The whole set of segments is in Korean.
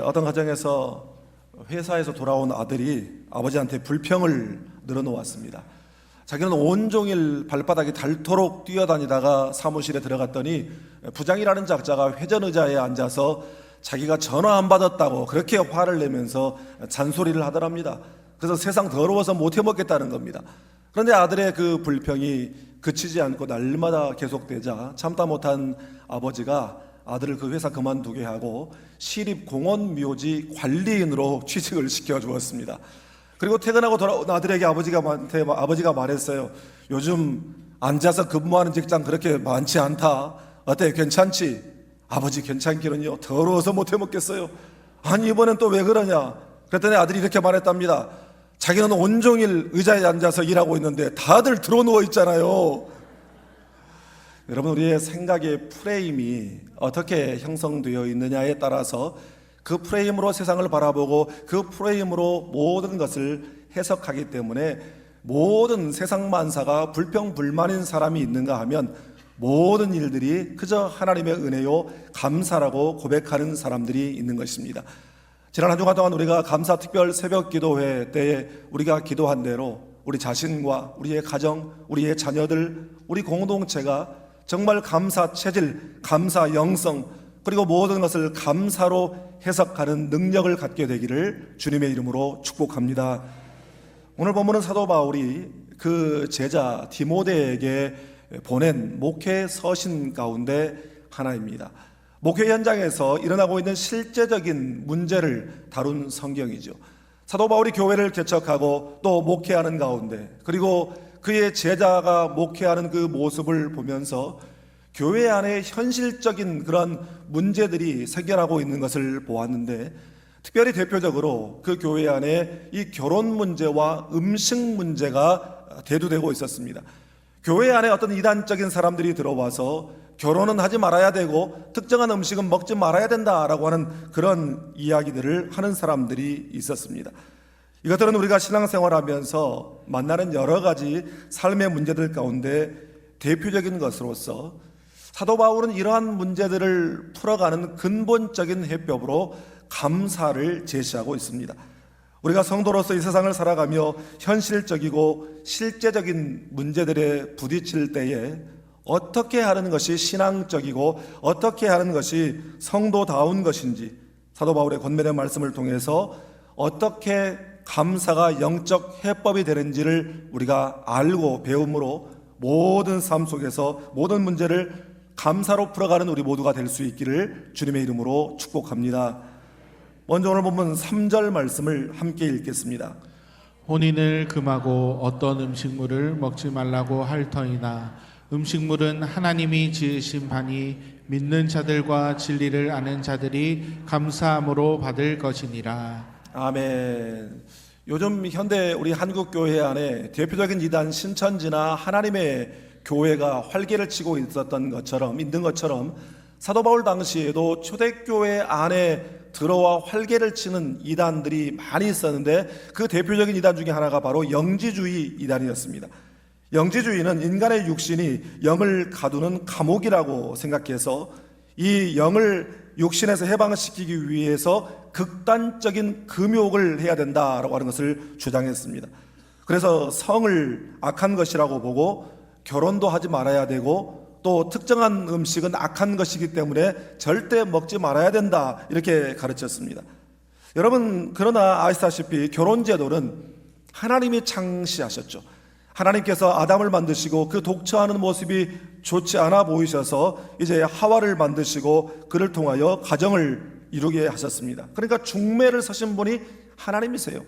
어떤 가정에서 회사에서 돌아온 아들이 아버지한테 불평을 늘어놓았습니다. 자기는 온종일 발바닥이 닳도록 뛰어다니다가 사무실에 들어갔더니 부장이라는 작자가 회전의자에 앉아서 자기가 전화 안 받았다고 그렇게 화를 내면서 잔소리를 하더랍니다. 그래서 세상 더러워서 못 해먹겠다는 겁니다. 그런데 아들의 그 불평이 그치지 않고 날마다 계속되자 참다 못한 아버지가 아들을 그 회사 그만두게 하고 시립공원묘지 관리인으로 취직을 시켜주었습니다. 그리고 퇴근하고 돌아온 아들에게 아버지가 말했어요. 요즘 앉아서 근무하는 직장 그렇게 많지 않다. 어때? 괜찮지? 아버지 괜찮기는요. 더러워서 못 해먹겠어요. 아니 이번엔 또 왜 그러냐? 그랬더니 아들이 이렇게 말했답니다. 자기는 온종일 의자에 앉아서 일하고 있는데 다들 들어누워 있잖아요. 여러분, 우리의 생각의 프레임이 어떻게 형성되어 있느냐에 따라서 그 프레임으로 세상을 바라보고 그 프레임으로 모든 것을 해석하기 때문에 모든 세상 만사가 불평불만인 사람이 있는가 하면 모든 일들이 그저 하나님의 은혜요 감사라고 고백하는 사람들이 있는 것입니다. 지난 한 주간 동안 우리가 감사 특별 새벽 기도회 때에 우리가 기도한 대로 우리 자신과 우리의 가정, 우리의 자녀들, 우리 공동체가 정말 감사 체질, 감사 영성, 그리고 모든 것을 감사로 해석하는 능력을 갖게 되기를 주님의 이름으로 축복합니다. 오늘 본문은 사도 바울이 그 제자 디모데에게 보낸 목회 서신 가운데 하나입니다. 목회 현장에서 일어나고 있는 실제적인 문제를 다룬 성경이죠. 사도 바울이 교회를 개척하고 또 목회하는 가운데, 그리고 그의 제자가 목회하는 그 모습을 보면서 교회 안에 현실적인 그런 문제들이 생겨나고 있는 것을 보았는데, 특별히 대표적으로 그 교회 안에 이 결혼 문제와 음식 문제가 대두되고 있었습니다. 교회 안에 어떤 이단적인 사람들이 들어와서 결혼은 하지 말아야 되고 특정한 음식은 먹지 말아야 된다라고 하는 그런 이야기들을 하는 사람들이 있었습니다. 이것들은 우리가 신앙생활하면서 만나는 여러 가지 삶의 문제들 가운데 대표적인 것으로서 사도 바울은 이러한 문제들을 풀어가는 근본적인 해법으로 감사를 제시하고 있습니다. 우리가 성도로서 이 세상을 살아가며 현실적이고 실제적인 문제들에 부딪힐 때에 어떻게 하는 것이 신앙적이고 어떻게 하는 것이 성도다운 것인지 사도 바울의 권면의 말씀을 통해서 어떻게 감사가 영적 해법이 되는지를 우리가 알고 배움으로 모든 삶 속에서 모든 문제를 감사로 풀어가는 우리 모두가 될 수 있기를 주님의 이름으로 축복합니다. 먼저 오늘 본문 3절 말씀을 함께 읽겠습니다. 혼인을 금하고 어떤 음식물을 먹지 말라고 할 터이나 음식물은 하나님이 지으신 바니 믿는 자들과 진리를 아는 자들이 감사함으로 받을 것이니라. 아멘. 요즘 현대 우리 한국 교회 안에 대표적인 이단 신천지나 하나님의 교회가 활개를 치고 있는 것처럼 사도 바울 당시에도 초대교회 안에 들어와 활개를 치는 이단들이 많이 있었는데 그 대표적인 이단 중에 하나가 바로 영지주의 이단이었습니다. 영지주의는 인간의 육신이 영을 가두는 감옥이라고 생각해서 이 영을 육신에서 해방시키기 위해서 극단적인 금욕을 해야 된다라고 하는 것을 주장했습니다. 그래서 성을 악한 것이라고 보고 결혼도 하지 말아야 되고 또 특정한 음식은 악한 것이기 때문에 절대 먹지 말아야 된다 이렇게 가르쳤습니다. 여러분, 그러나 아시다시피 결혼제도는 하나님이 창시하셨죠. 하나님께서 아담을 만드시고 그 독처하는 모습이 좋지 않아 보이셔서 이제 하와를 만드시고 그를 통하여 가정을 이루게 하셨습니다. 그러니까 중매를 서신 분이 하나님이세요.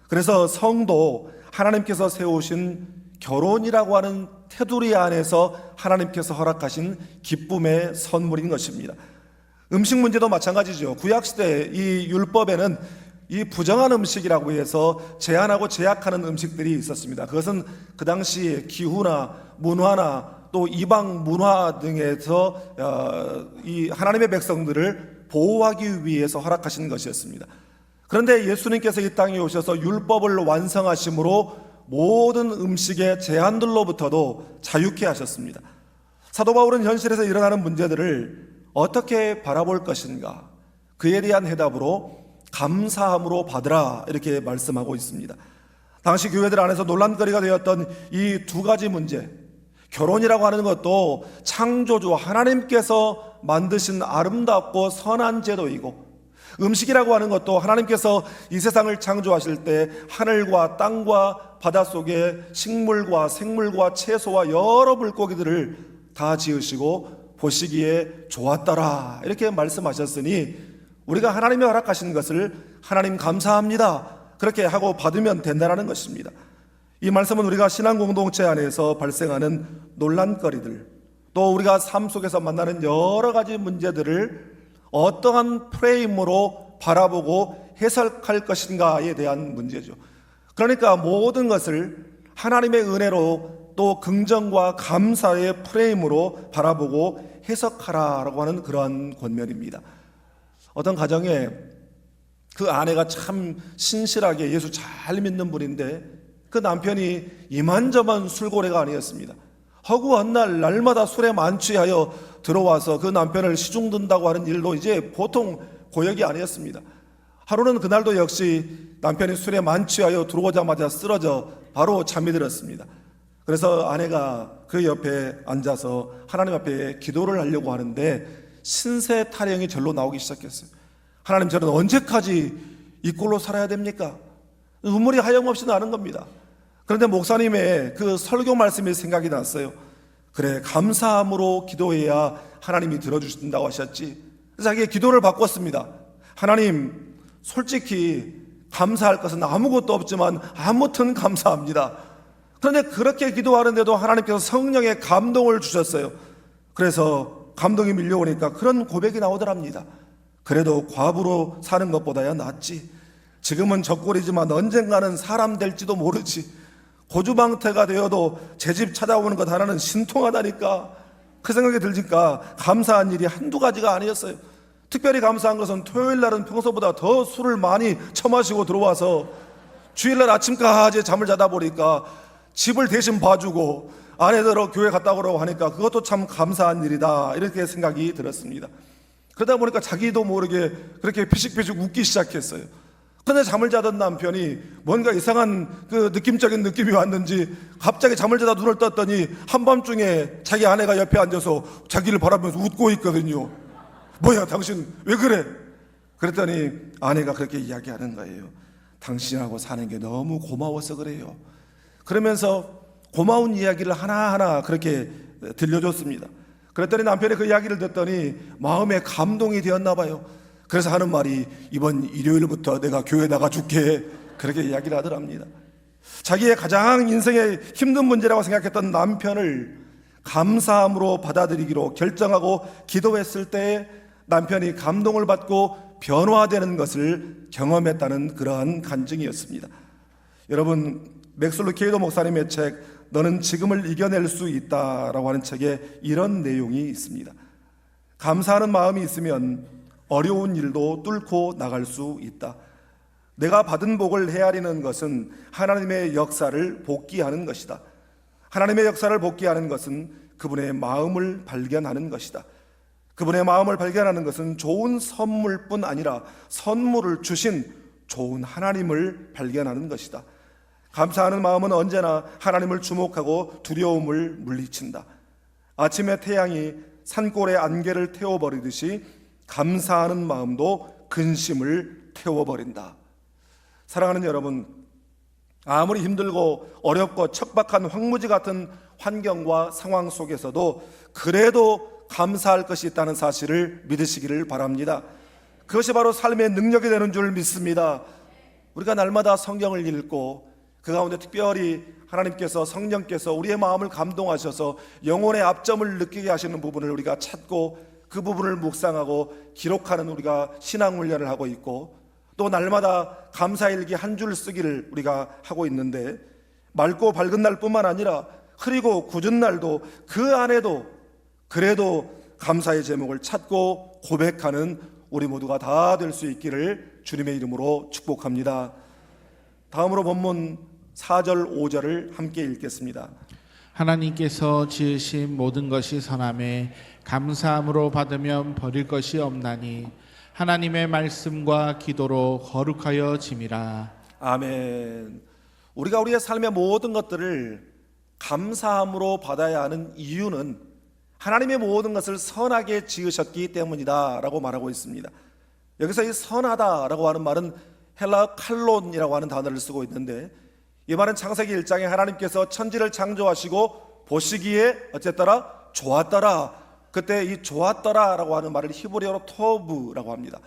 그래서 성도 하나님께서 세우신 결혼이라고 하는 테두리 안에서 하나님께서 허락하신 기쁨의 선물인 것입니다. 음식 문제도 마찬가지죠. 구약시대 이 율법에는 이 부정한 음식이라고 해서 제한하고 제약하는 음식들이 있었습니다. 그것은 그 당시 기후나 문화나 또 이방 문화 등에서 이 하나님의 백성들을 보호하기 위해서 허락하신 것이었습니다. 그런데 예수님께서 이 땅에 오셔서 율법을 완성하심으로 모든 음식의 제한들로부터도 자유케 하셨습니다. 사도 바울은 현실에서 일어나는 문제들을 어떻게 바라볼 것인가, 그에 대한 해답으로 감사함으로 받으라 이렇게 말씀하고 있습니다. 당시 교회들 안에서 논란거리가 되었던 이 두 가지 문제, 결혼이라고 하는 것도 창조주 하나님께서 만드신 아름답고 선한 제도이고, 음식이라고 하는 것도 하나님께서 이 세상을 창조하실 때 하늘과 땅과 바닷속에 식물과 생물과 채소와 여러 물고기들을 다 지으시고 보시기에 좋았더라 이렇게 말씀하셨으니, 우리가 하나님이 허락하신 것을 하나님 감사합니다 그렇게 하고 받으면 된다는 것입니다. 이 말씀은 우리가 신앙 공동체 안에서 발생하는 논란거리들, 또 우리가 삶 속에서 만나는 여러 가지 문제들을 어떠한 프레임으로 바라보고 해석할 것인가에 대한 문제죠. 그러니까 모든 것을 하나님의 은혜로 또 긍정과 감사의 프레임으로 바라보고 해석하라라고 하는 그러한 권면입니다. 어떤 가정에 그 아내가 참 신실하게 예수 잘 믿는 분인데 그 남편이 이만저만 술고래가 아니었습니다. 허구한 날 날마다 술에 만취하여 들어와서 그 남편을 시중든다고 하는 일도 이제 보통 고역이 아니었습니다. 하루는 그날도 역시 남편이 술에 만취하여 들어오자마자 쓰러져 바로 잠이 들었습니다. 그래서 아내가 그 옆에 앉아서 하나님 앞에 기도를 하려고 하는데 신세 타령이 절로 나오기 시작했어요. 하나님, 저는 언제까지 이 꼴로 살아야 됩니까? 눈물이 하염없이 나는 겁니다. 그런데 목사님의 그 설교 말씀이 생각이 났어요. 그래, 감사함으로 기도해야 하나님이 들어주신다고 하셨지. 그래서 자기의 기도를 바꿨습니다. 하나님, 솔직히 감사할 것은 아무것도 없지만 아무튼 감사합니다. 그런데 그렇게 기도하는데도 하나님께서 성령의 감동을 주셨어요. 그래서 감동이 밀려오니까 그런 고백이 나오더랍니다. 그래도 과부로 사는 것보다야 낫지. 지금은 적골이지만 언젠가는 사람 될지도 모르지. 고주망태가 되어도 제 집 찾아오는 것 하나는 신통하다니까. 그 생각이 들니까 감사한 일이 한두 가지가 아니었어요. 특별히 감사한 것은 토요일 날은 평소보다 더 술을 많이 처마시고 들어와서 주일날 아침까지 잠을 자다 보니까 집을 대신 봐주고 아내들어 교회 갔다 오라고 하니까 그것도 참 감사한 일이다 이렇게 생각이 들었습니다. 그러다 보니까 자기도 모르게 그렇게 피식피식 웃기 시작했어요. 그런데 잠을 자던 남편이 뭔가 이상한 그 느낌적인 느낌이 왔는지 갑자기 잠을 자다 눈을 떴더니 한밤중에 자기 아내가 옆에 앉아서 자기를 바라보면서 웃고 있거든요. 뭐야, 당신 왜 그래? 그랬더니 아내가 그렇게 이야기하는 거예요. 당신하고 사는 게 너무 고마워서 그래요. 그러면서 고마운 이야기를 하나하나 그렇게 들려줬습니다. 그랬더니 남편이 그 이야기를 듣더니 마음에 감동이 되었나 봐요. 그래서 하는 말이 이번 일요일부터 내가 교회 나가줄게 그렇게 이야기를 하더랍니다. 자기의 가장 인생의 힘든 문제라고 생각했던 남편을 감사함으로 받아들이기로 결정하고 기도했을 때 남편이 감동을 받고 변화되는 것을 경험했다는 그러한 간증이었습니다. 여러분, 맥스 루케이도 목사님의 책 너는 지금을 이겨낼 수 있다라고 하는 책에 이런 내용이 있습니다. 감사하는 마음이 있으면 어려운 일도 뚫고 나갈 수 있다. 내가 받은 복을 헤아리는 것은 하나님의 역사를 복귀하는 것이다. 하나님의 역사를 복귀하는 것은 그분의 마음을 발견하는 것이다. 그분의 마음을 발견하는 것은 좋은 선물뿐 아니라 선물을 주신 좋은 하나님을 발견하는 것이다. 감사하는 마음은 언제나 하나님을 주목하고 두려움을 물리친다. 아침에 태양이 산골의 안개를 태워버리듯이 감사하는 마음도 근심을 태워버린다. 사랑하는 여러분, 아무리 힘들고 어렵고 척박한 황무지 같은 환경과 상황 속에서도 그래도 감사할 것이 있다는 사실을 믿으시기를 바랍니다. 그것이 바로 삶의 능력이 되는 줄 믿습니다. 우리가 날마다 성경을 읽고 그 가운데 특별히 하나님께서 성령께서 우리의 마음을 감동하셔서 영혼의 압점을 느끼게 하시는 부분을 우리가 찾고 그 부분을 묵상하고 기록하는 우리가 신앙훈련을 하고 있고, 또 날마다 감사일기 한 줄 쓰기를 우리가 하고 있는데, 맑고 밝은 날뿐만 아니라 흐리고 굳은 날도 그 안에도 그래도 감사의 제목을 찾고 고백하는 우리 모두가 다 될 수 있기를 주님의 이름으로 축복합니다. 다음으로 본문 4절 5절을 함께 읽겠습니다. 하나님께서 지으신 모든 것이 선하매 감사함으로 받으면 버릴 것이 없나니 하나님의 말씀과 기도로 거룩하여 짐이라. 아멘. 우리가 우리의 삶의 모든 것들을 감사함으로 받아야 하는 이유는 하나님의 모든 것을 선하게 지으셨기 때문이다 라고 말하고 있습니다. 여기서 이 선하다라고 하는 말은 헬라 칼론이라고 하는 단어를 쓰고 있는데, 이 말은 창세기 1장에 하나님께서 천지를 창조하시고 보시기에 어쨌더라? 좋았더라. 그때 이 좋았더라라고 하는 말을 히브리어로 토브라고 합니다.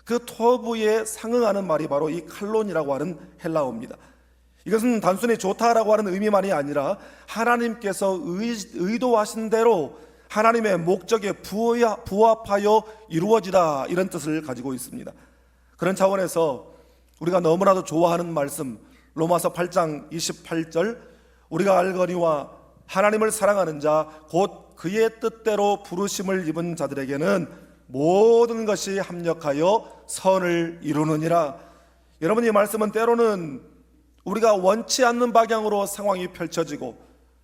그 토브에 상응하는 말이 바로 이 칼론이라고 하는 헬라어입니다. 이것은 단순히 좋다라고 하는 의미만이 아니라 하나님께서 의도하신 대로 하나님의 목적에 부합하여 이루어지다, 이런 뜻을 가지고 있습니다. 그런 차원에서 우리가 너무나도 좋아하는 말씀, 로마서 8장 28절, 우리가 알거니와 하나님을 사랑하는 자 곧 그의 뜻대로 부르심을 입은 자들에게는 모든 것이 합력하여 선을 이루느니라. 여러분, 이 말씀은 때로는 우리가 원치 않는 방향으로 상황이 펼쳐지고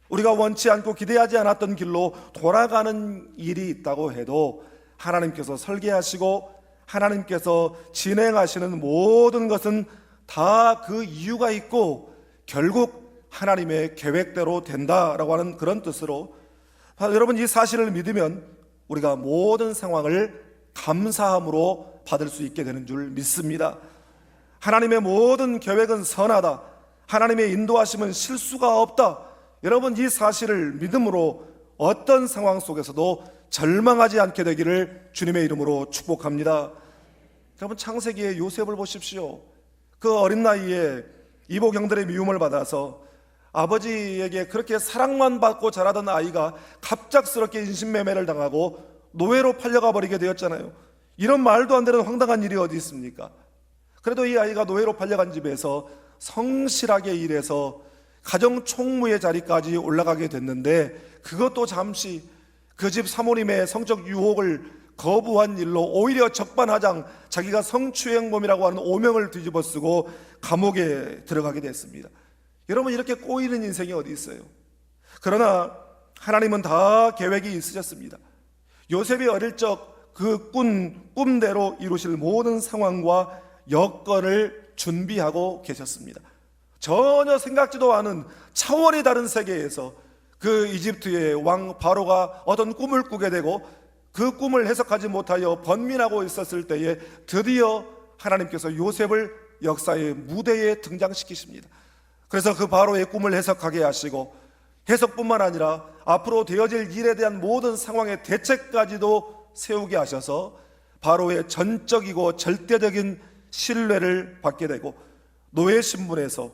우리가 원치 않고 기대하지 않았던 길로 돌아가는 일이 있다고 해도 하나님께서 설계하시고 하나님께서 진행하시는 모든 것은 다 그 이유가 있고 결국 하나님의 계획대로 된다라고 하는 그런 뜻으로, 여러분, 이 사실을 믿으면 우리가 모든 상황을 감사함으로 받을 수 있게 되는 줄 믿습니다. 하나님의 모든 계획은 선하다. 하나님의 인도하심은 실수가 없다. 여러분, 이 사실을 믿음으로 어떤 상황 속에서도 절망하지 않게 되기를 주님의 이름으로 축복합니다. 여러분, 창세기의 요셉을 보십시오. 그 어린 나이에 이복 형들의 미움을 받아서 아버지에게 그렇게 사랑만 받고 자라던 아이가 갑작스럽게 인신매매를 당하고 노예로 팔려가 버리게 되었잖아요. 이런 말도 안 되는 황당한 일이 어디 있습니까? 그래도 이 아이가 노예로 팔려간 집에서 성실하게 일해서 가정 총무의 자리까지 올라가게 됐는데, 그것도 잠시 그 집 사모님의 성적 유혹을 거부한 일로 오히려 적반하장 자기가 성추행범이라고 하는 오명을 뒤집어쓰고 감옥에 들어가게 됐습니다. 여러분, 이렇게 꼬이는 인생이 어디 있어요? 그러나 하나님은 다 계획이 있으셨습니다. 요셉이 어릴 적 그 꿈대로 이루실 모든 상황과 여건을 준비하고 계셨습니다. 전혀 생각지도 않은 차원이 다른 세계에서 그 이집트의 왕 바로가 어떤 꿈을 꾸게 되고 그 꿈을 해석하지 못하여 번민하고 있었을 때에 드디어 하나님께서 요셉을 역사의 무대에 등장시키십니다. 그래서 그 바로의 꿈을 해석하게 하시고, 해석뿐만 아니라 앞으로 되어질 일에 대한 모든 상황의 대책까지도 세우게 하셔서 바로의 전적이고 절대적인 신뢰를 받게 되고, 노예 신분에서,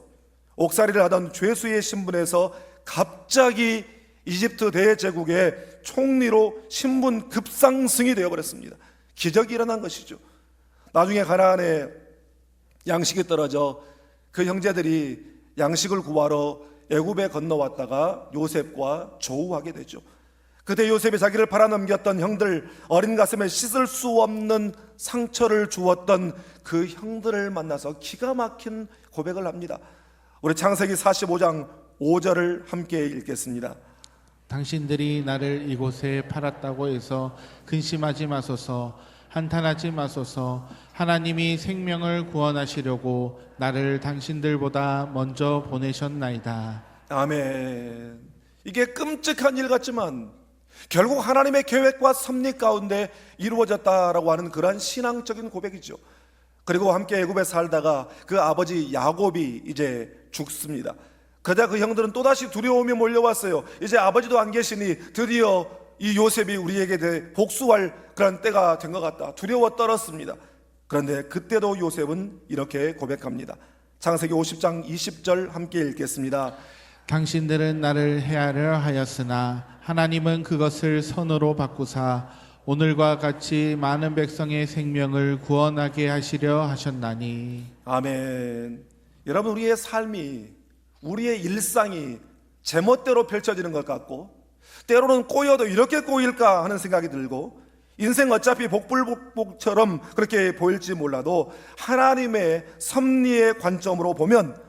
옥살이를 하던 죄수의 신분에서 갑자기 이집트 대제국의 총리로 신분 급상승이 되어버렸습니다. 기적이 일어난 것이죠. 나중에 가나안에 양식이 떨어져 그 형제들이 양식을 구하러 애굽에 건너왔다가 요셉과 조우하게 되죠. 그때 요셉이 자기를 팔아넘겼던 형들, 어린 가슴에 씻을 수 없는 상처를 주었던 그 형들을 만나서 기가 막힌 고백을 합니다. 우리 창세기 45장 5절을 함께 읽겠습니다. 당신들이 나를 이곳에 팔았다고 해서 근심하지 마소서, 한탄하지 마소서. 하나님이 생명을 구원하시려고 나를 당신들보다 먼저 보내셨나이다. 아멘. 이게 끔찍한 일 같지만 결국 하나님의 계획과 섭리 가운데 이루어졌다라고 하는 그러한 신앙적인 고백이죠. 그리고 함께 애굽에 살다가 그 아버지 야곱이 이제 죽습니다. 그러자 그 형들은 또다시 두려움이 몰려왔어요. 이제 아버지도 안 계시니 드디어 이 요셉이 우리에게 복수할 그런 때가 된 것 같다. 두려워 떨었습니다. 그런데 그때도 요셉은 이렇게 고백합니다. 창세기 50장 20절 함께 읽겠습니다. 당신들은 나를 해하려 하였으나 하나님은 그것을 선으로 바꾸사 오늘과 같이 많은 백성의 생명을 구원하게 하시려 하셨나니. 아멘. 여러분, 우리의 삶이, 우리의 일상이 제멋대로 펼쳐지는 것 같고, 때로는 꼬여도 이렇게 꼬일까 하는 생각이 들고, 인생 어차피 복불복처럼 그렇게 보일지 몰라도 하나님의 섭리의 관점으로 보면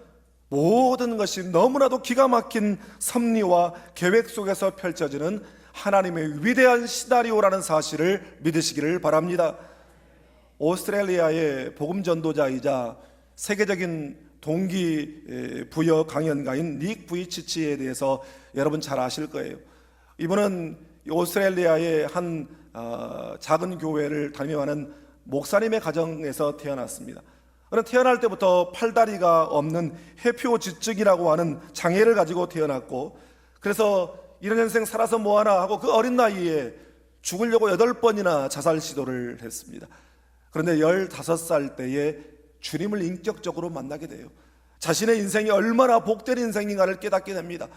모든 것이 너무나도 기가 막힌 섭리와 계획 속에서 펼쳐지는 하나님의 위대한 시나리오라는 사실을 믿으시기를 바랍니다. 오스트레일리아의 복음 전도자이자 세계적인 동기부여 강연가인 닉 부이치치에 대해서 여러분 잘 아실 거예요. 이분은 오스트레일리아의 한 작은 교회를 담임하는 목사님의 가정에서 태어났습니다. 그는 태어날 때부터 팔다리가 없는 해표지증이라고 하는 장애를 가지고 태어났고, 그래서 이런 인생 살아서 뭐하나 하고 그 어린 나이에 죽으려고 8번이나 자살 시도를 했습니다. 그런데 15살 때에 주님을 인격적으로 만나게 돼요. 자신의 인생이 얼마나 복된 인생인가를 깨닫게 됩니다.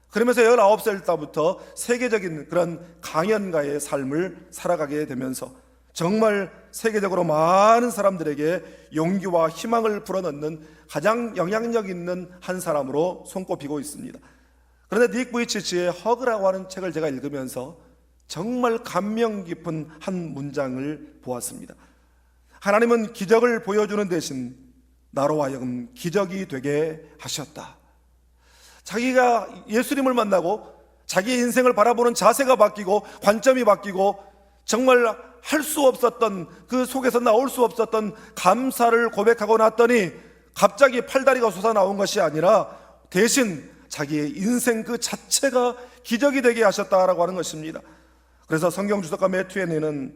그러면서 19살 때부터 세계적인 그런 강연가의 삶을 살아가게 되면서 정말 세계적으로 많은 사람들에게 용기와 희망을 불어넣는 가장 영향력 있는 한 사람으로 손꼽히고 있습니다. 그런데 닉 부이치치의 허그라고 하는 책을 제가 읽으면서 정말 감명 깊은 한 문장을 보았습니다. 하나님은 기적을 보여주는 대신 나로 하여금 기적이 되게 하셨다. 자기가 예수님을 만나고 자기의 인생을 바라보는 자세가 바뀌고 관점이 바뀌고 정말 할 수 없었던, 그 속에서 나올 수 없었던 감사를 고백하고 났더니 갑자기 팔다리가 솟아나온 것이 아니라 대신 자기의 인생 그 자체가 기적이 되게 하셨다라고 하는 것입니다. 그래서 성경 주석가 매튜엔에는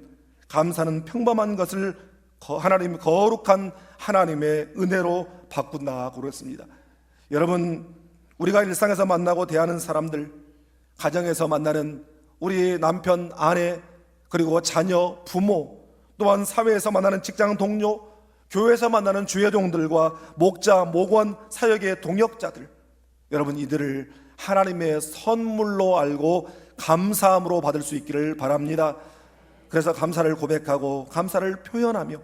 감사는 평범한 것을 하나님, 거룩한 하나님의 은혜로 바꾼다고 그랬습니다. 여러분, 우리가 일상에서 만나고 대하는 사람들, 가정에서 만나는 우리 남편, 아내, 그리고 자녀, 부모, 또한 사회에서 만나는 직장 동료, 교회에서 만나는 주여종들과 목자, 목원, 사역의 동역자들, 여러분, 이들을 하나님의 선물로 알고 감사함으로 받을 수 있기를 바랍니다. 그래서 감사를 고백하고 감사를 표현하며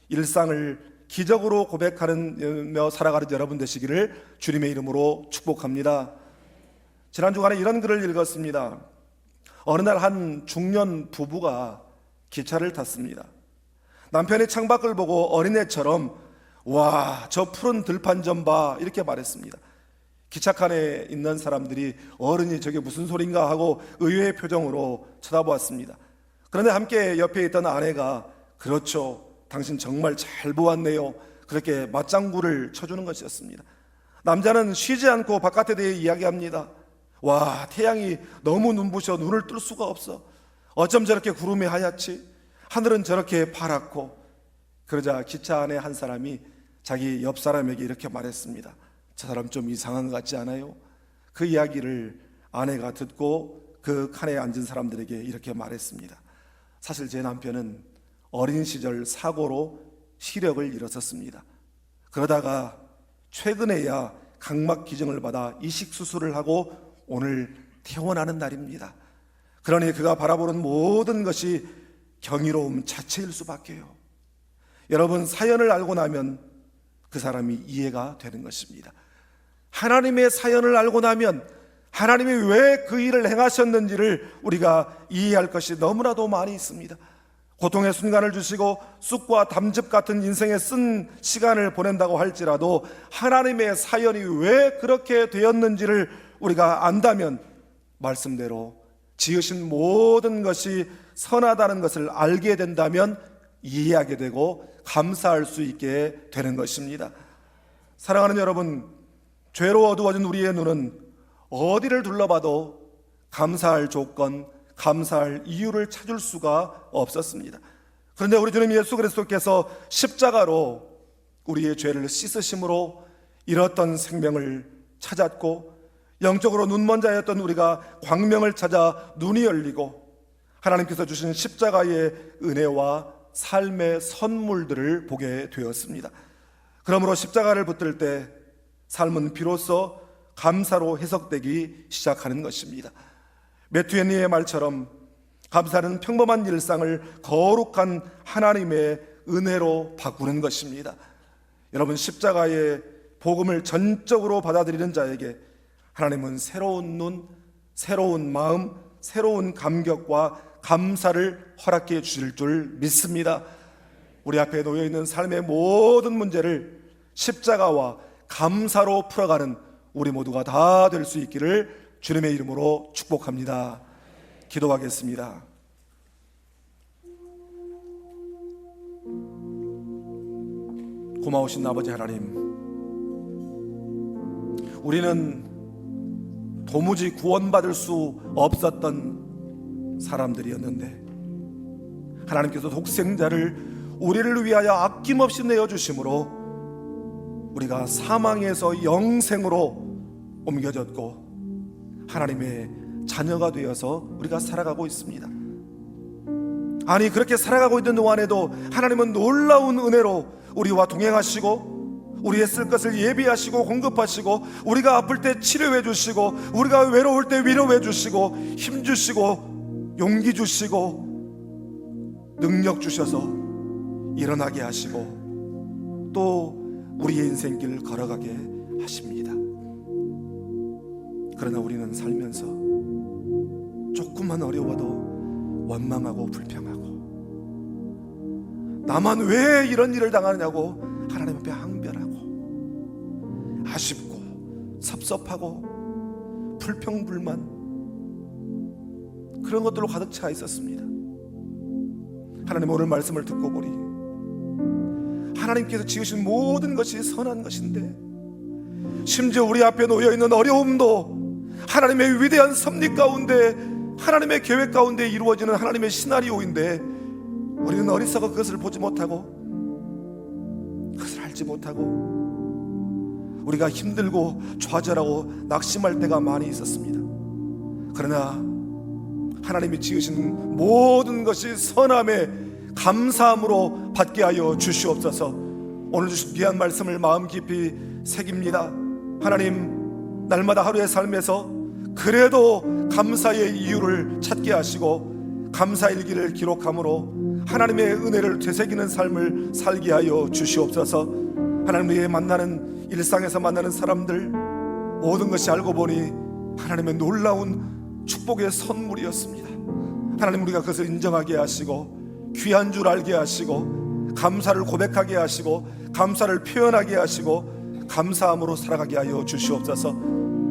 일상을 기적으로 고백하며 살아가는 여러분 되시기를 주님의 이름으로 축복합니다. 지난 주간에 이런 글을 읽었습니다. 어느 날 한 중년 부부가 기차를 탔습니다. 남편이 창밖을 보고 어린애처럼 와, 저 푸른 들판 좀 봐, 이렇게 말했습니다. 기차칸에 있는 사람들이 어른이 저게 무슨 소린가 하고 의외의 표정으로 쳐다보았습니다. 그런데 함께 옆에 있던 아내가 그렇죠, 당신 정말 잘 보았네요, 그렇게 맞장구를 쳐주는 것이었습니다. 남자는 쉬지 않고 바깥에 대해 이야기합니다. 와, 태양이 너무 눈부셔 눈을 뜰 수가 없어. 어쩜 저렇게 구름이 하얗지? 하늘은 저렇게 파랗고. 그러자 기차 안에 한 사람이 자기 옆 사람에게 이렇게 말했습니다. 저 사람 좀 이상한 것 같지 않아요? 그 이야기를 아내가 듣고 그 칸에 앉은 사람들에게 이렇게 말했습니다. 사실 제 남편은 어린 시절 사고로 시력을 잃었었습니다. 그러다가 최근에야 각막 기증을 받아 이식 수술을 하고 오늘 퇴원하는 날입니다. 그러니 그가 바라보는 모든 것이 경이로움 자체일 수밖에요. 여러분, 사연을 알고 나면 그 사람이 이해가 되는 것입니다. 하나님의 사연을 알고 나면 하나님이 왜 그 일을 행하셨는지를 우리가 이해할 것이 너무나도 많이 있습니다. 고통의 순간을 주시고 쑥과 담즙 같은 인생에 쓴 시간을 보낸다고 할지라도 하나님의 사연이 왜 그렇게 되었는지를 우리가 안다면 말씀대로 지으신 모든 것이 선하다는 것을 알게 된다면 이해하게 되고 감사할 수 있게 되는 것입니다. 사랑하는 여러분, 죄로 어두워진 우리의 눈은 어디를 둘러봐도 감사할 조건, 감사할 이유를 찾을 수가 없었습니다. 그런데 우리 주님 예수 그리스도께서 십자가로 우리의 죄를 씻으심으로 잃었던 생명을 찾았고, 영적으로 눈먼 자였던 우리가 광명을 찾아 눈이 열리고 하나님께서 주신 십자가의 은혜와 삶의 선물들을 보게 되었습니다. 그러므로 십자가를 붙들 때 삶은 비로소 감사로 해석되기 시작하는 것입니다. 매튜엔리의 말처럼 감사는 평범한 일상을 거룩한 하나님의 은혜로 바꾸는 것입니다. 여러분, 십자가의 복음을 전적으로 받아들이는 자에게 하나님은 새로운 눈, 새로운 마음, 새로운 감격과 감사를 허락해 주실 줄 믿습니다. 우리 앞에 놓여있는 삶의 모든 문제를 십자가와 감사로 풀어가는 우리 모두가 다 될 수 있기를 주님의 이름으로 축복합니다. 기도하겠습니다. 고마우신 아버지 하나님, 우리는 도무지 구원받을 수 없었던 사람들이었는데 하나님께서 독생자를 우리를 위하여 아낌없이 내어주심으로 우리가 사망에서 영생으로 옮겨졌고 하나님의 자녀가 되어서 우리가 살아가고 있습니다. 아니, 그렇게 살아가고 있는 동안에도 하나님은 놀라운 은혜로 우리와 동행하시고 우리의 쓸 것을 예비하시고 공급하시고 우리가 아플 때 치료해 주시고 우리가 외로울 때 위로해 주시고 힘 주시고 용기 주시고 능력 주셔서 일어나게 하시고 또 우리의 인생길 걸어가게 하십니다. 그러나 우리는 살면서 조금만 어려워도 원망하고 불평하고 나만 왜 이런 일을 당하느냐고 하나님 앞에 항변하고 아쉽고 섭섭하고 불평불만 그런 것들로 가득 차 있었습니다. 하나님, 오늘 말씀을 듣고 보니 하나님께서 지으신 모든 것이 선한 것인데 심지어 우리 앞에 놓여있는 어려움도 하나님의 위대한 섭리 가운데 하나님의 계획 가운데 이루어지는 하나님의 시나리오인데 우리는 어리석어 그것을 보지 못하고 그것을 알지 못하고 우리가 힘들고 좌절하고 낙심할 때가 많이 있었습니다. 그러나 하나님이 지으신 모든 것이 선함에 감사함으로 받게 하여 주시옵소서. 오늘 주신 귀한 말씀을 마음 깊이 새깁니다. 하나님, 날마다 하루의 삶에서 그래도 감사의 이유를 찾게 하시고 감사일기를 기록함으로 하나님의 은혜를 되새기는 삶을 살게 하여 주시옵소서. 하나님, 우리의 만나는 일상에서 만나는 사람들 모든 것이 알고 보니 하나님의 놀라운 축복의 선물이었습니다. 하나님, 우리가 그것을 인정하게 하시고 귀한 줄 알게 하시고 감사를 고백하게 하시고 감사를 표현하게 하시고 감사함으로 살아가게 하여 주시옵소서.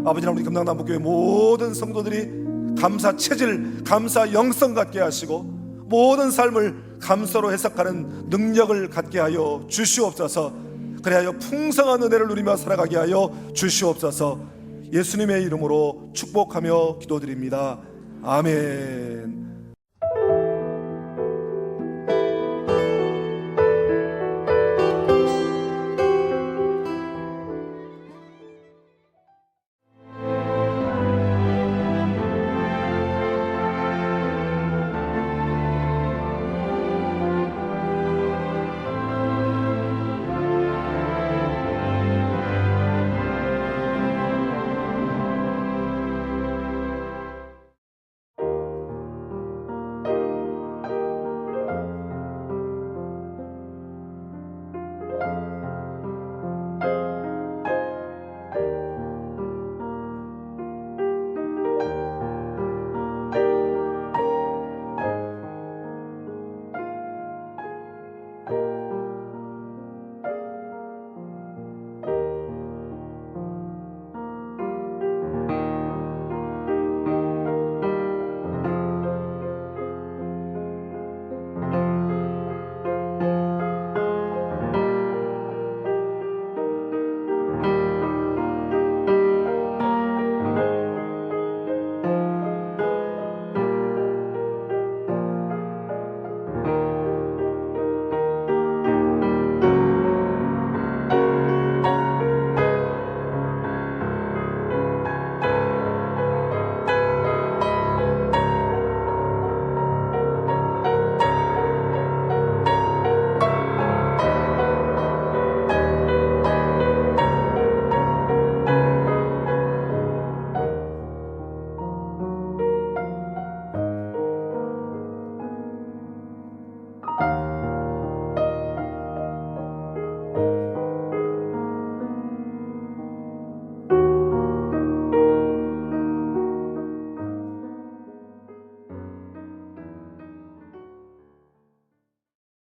아버지 하나님, 우리 금강남북교회 모든 성도들이 감사 체질, 감사 영성 갖게 하시고 모든 삶을 감사로 해석하는 능력을 갖게 하여 주시옵소서. 그래야 풍성한 은혜를 누리며 살아가게 하여 주시옵소서. 예수님의 이름으로 축복하며 기도드립니다. 아멘.